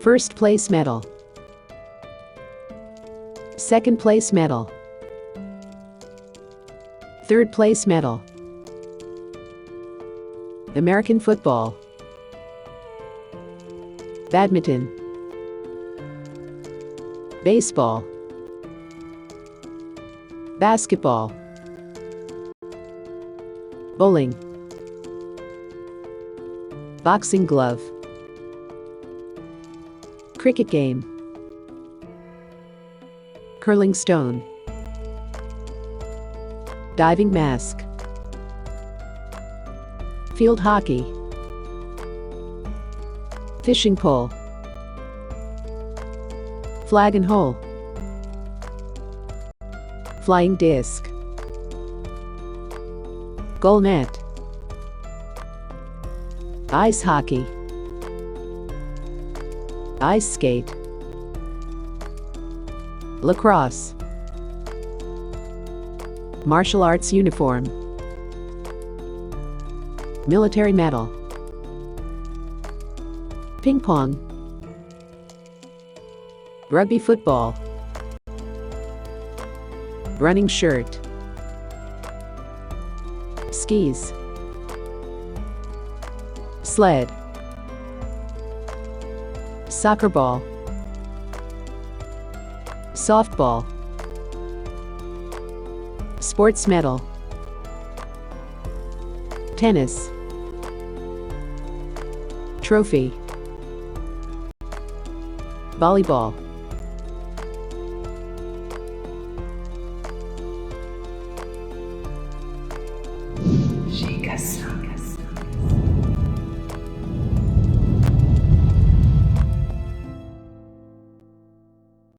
First place medal. Second place medal. Third place medal. American football. Badminton. Baseball. Basketball. Bowling. Boxing glove. Cricket game. Curling stone. Diving mask. Field hockey. Fishing pole. Flag and hole. Flying disc. Goal net. Ice hockey. Ice skate. Lacrosse. Martial arts uniform. Military medal. Ping pong. Rugby football. Running shirt. Skis. Sled. Soccer ball. Softball. Sports medal. Tennis. Trophy. Volleyball. Jecasa.